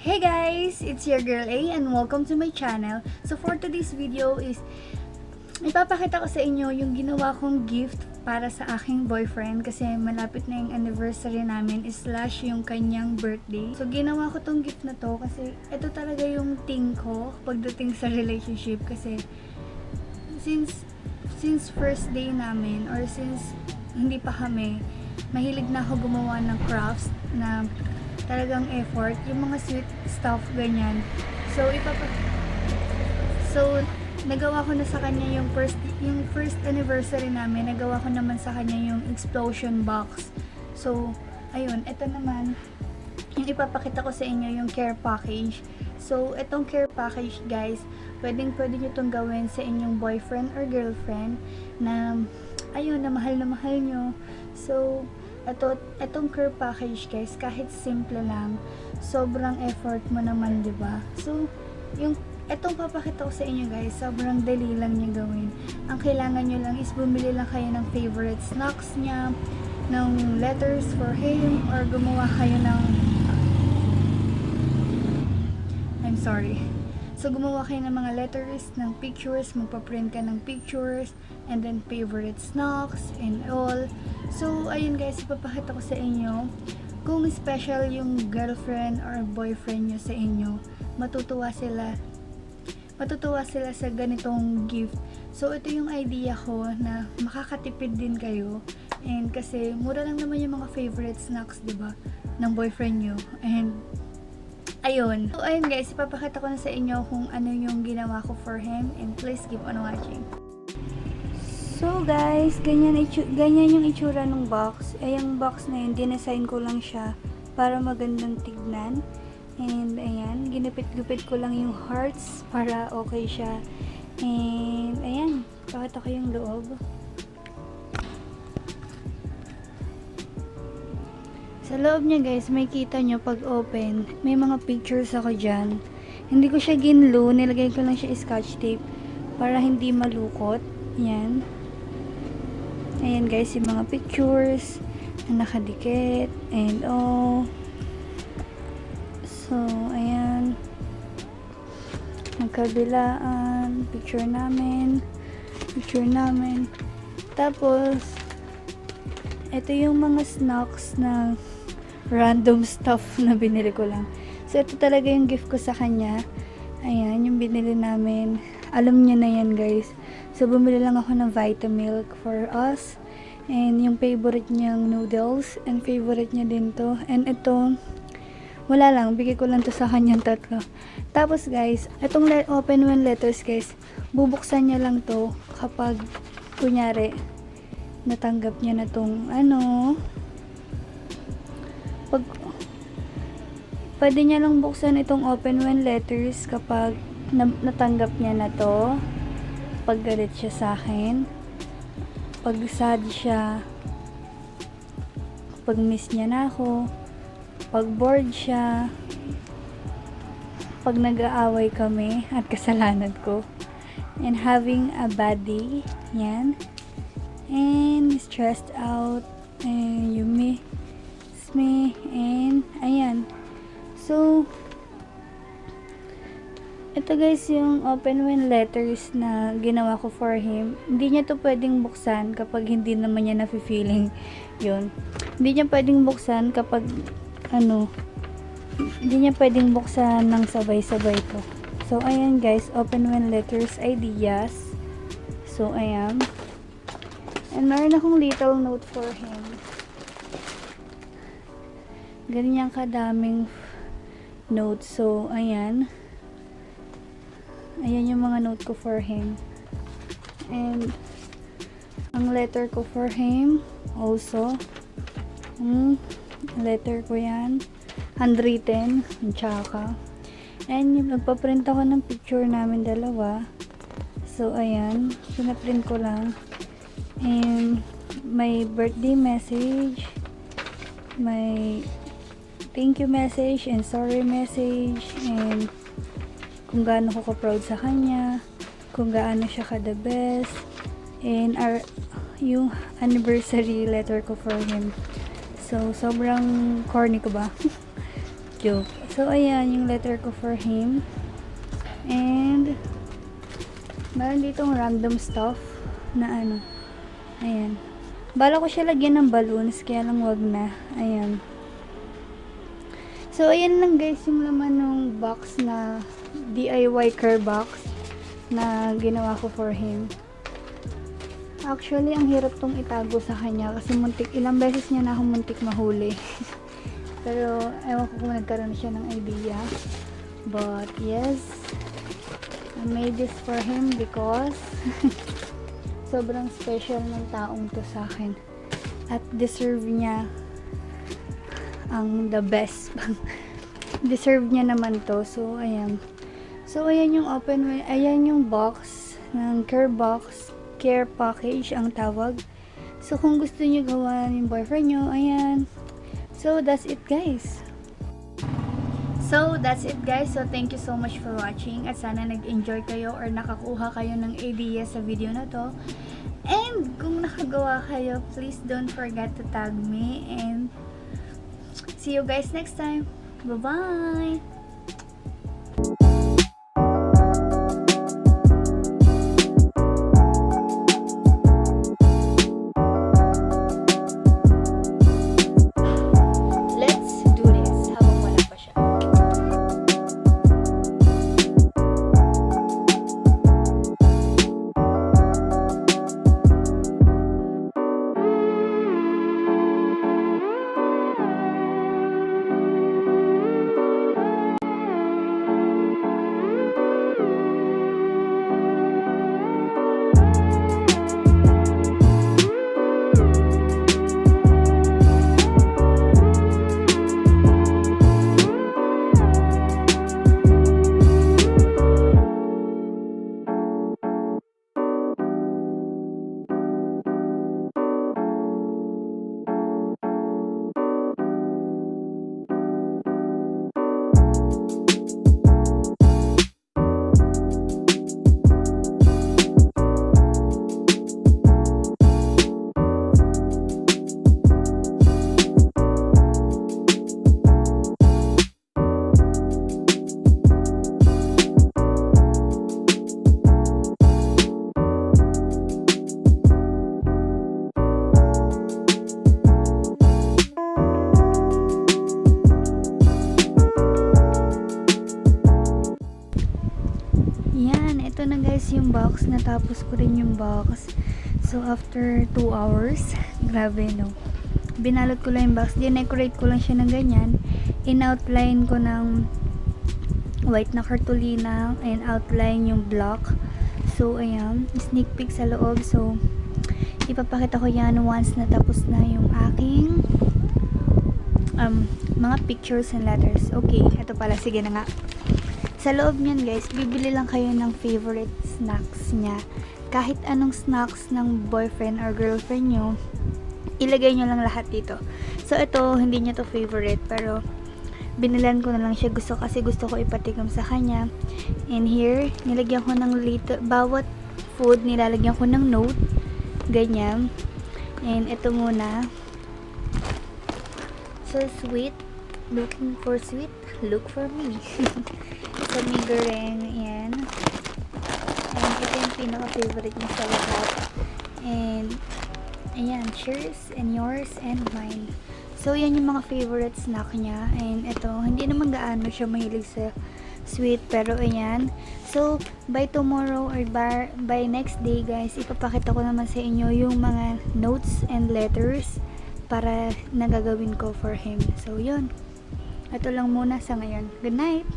Hey guys! It's your girl A and welcome to my channel. So for today's video is ipapakita ko sa inyo yung ginawa kong gift para sa aking boyfriend kasi malapit na yung anniversary namin slash yung kanyang birthday. So ginawa ko tong gift na to kasi ito talaga yung thing ko pagdating sa relationship kasi since first day namin or since hindi pa kami, mahilig na ako gumawa ng crafts na talagang effort, yung mga sweet stuff ganyan. So nagawa ko na sa kanya yung first anniversary namin, nagawa ko naman sa kanya yung explosion box. So ayun, ito naman yung ipapakita ko sa inyo yung care package. So itong care package guys, pwede nyo itong gawin sa inyong boyfriend or girlfriend na ayun, na mahal nyo. So etong care package guys, kahit simple lang, sobrang effort mo naman, 'di ba? So etong papakita ko sa inyo guys, sobrang dali lang niya gawin. Ang kailangan nyo lang is bumili lang kayo ng favorite snacks niya, ng letters for him, or gumawa kayo ng So gumawa kayo ng mga letters, ng pictures, magpa-print ka ng pictures, and then favorite snacks and all. So ayun guys, ipapakita ko sa inyo kung special yung girlfriend or boyfriend nyo sa inyo, matutuwa sila sa ganitong gift. So ito yung idea ko na makakatipid din kayo, and kasi mura lang naman yung mga favorite snacks, 'di ba, ng boyfriend nyo. And ayun. So ayun guys, ipapakita ko na sa inyo kung ano yung ginawa ko for him, and please keep on watching. So guys, ganyan yung itsura ng box. Ay, yung box na yun, dinesign ko lang siya para magandang tignan. And ayan, ginupit-gupit ko lang yung hearts para okay siya. And ayan, pakita ko yung loob. Sa loob niya guys, may kita nyo pag open, may mga pictures ako dyan. Hindi ko siya ginlo, nilagay ko lang siya scotch tape para hindi malukot. Ayan. Ayan guys, yung mga pictures na nakadikit and all. So, ayan. Magkabilaan, picture namin. Tapos, ito yung mga snacks na random stuff na binili ko lang. So, ito talaga yung gift ko sa kanya. Ayan, yung binili namin. Alam niya na yan guys. So, bumili lang ako ng Vitamilk for us. And yung favorite niyang noodles. And favorite niya din to. And ito, wala lang. Bigay ko lang to sa kanyang tatlo. Tapos guys, itong open when letters guys, bubuksan niya lang to kapag, kunyari, natanggap niya na tong pwede niya lang buksan itong open when letters kapag natanggap niya na to, pag galit siya sa akin, pag sad siya, pag miss niya na ako, pag bored siya, pag nag-aaway kami at kasalanan ko, and having a bad day, yan, and stressed out, and you miss me, and ayan. So ito guys yung open when letters na ginawa ko for him. Hindi niya to pwedeng buksan kapag hindi naman niya nafe-feeling yun. Hindi niya pwedeng buksan kapag hindi niya pwedeng buksan ng sabay-sabay to. So ayan guys, open when letters ideas. So ayan. And meron akong little note for him. Ganyan kadaming notes. So ayan. Ayan yung mga note ko for him. And ang letter ko for him also. Letter ko yan. Handwritten. Tsaka. And yung nagpa-print ako ng picture namin dalawa. So ayan. Pinaprint ko lang. And may birthday message. May thank you message and sorry message. And kung gaano ko ka-proud sa kanya, kung gaano siya ka-the best, and yung anniversary letter ko for him. So, sobrang corny ko ba? Joke. So, ayan, yung letter ko for him. And, meron ditong random stuff na ano. Ayan. Bala ko siya lagyan ng balloons, kaya lang wag na. Ayan. So, ayan lang guys yung laman ng box na DIY care box na ginawa ko for him. Actually, ang hirap tong itago sa kanya kasi ilang beses niya na akong muntik mahuli. Pero, ewan ko kung nagkaroon siya ng idea. But, yes, I made this for him because sobrang special ng taong to sa akin. At deserve niya ang the best. Deserve niya naman to. So, ayan. So, ayan yung ayan yung box ng care package ang tawag. So, kung gusto niyo gawan yung boyfriend niyo, ayan. So, that's it guys. So, thank you so much for watching. At sana nag-enjoy kayo or nakakuha kayo ng idea sa video na to. And, kung nakagawa kayo, please don't forget to tag me. And, see you guys next time. Bye-bye! Ito na guys yung box. Natapos ko rin yung box. So, after 2 hours, grabe no. Binalot ko lang yung box. Dinecorate ko lang siya ng ganyan. In-outline ko ng white na cartolina and outline yung block. So, ayan. Sneak peek sa loob. So, ipapakita ko yan once na tapos na yung aking mga pictures and letters. Okay, ito pala. Sige na nga. Sa loob niyan guys, bibili lang kayo ng favorite snacks niya. Kahit anong snacks ng boyfriend or girlfriend nyo, ilagay nyo lang lahat dito. So ito, hindi niya to favorite, pero binilan ko na lang siya. Gusto ko ipatikam sa kanya. And here, nilagyan ko ng bawat food, nilalagyan ko ng note. Ganyan. And ito muna. So sweet. Looking for sweet? Look for me. Sa Migoreng, ayan. And ito yung pinaka-favorite niya sa lahat. And, ayan, cheers and yours and mine. So, yan yung mga favorite snack niya. And ito, hindi naman gaano siya mahilig sa sweet, pero ayan. So, by tomorrow or by next day, guys, ipapakita ko naman sa inyo yung mga notes and letters para nagagawin ko for him. So, yun. Ito lang muna sa ngayon. Good night!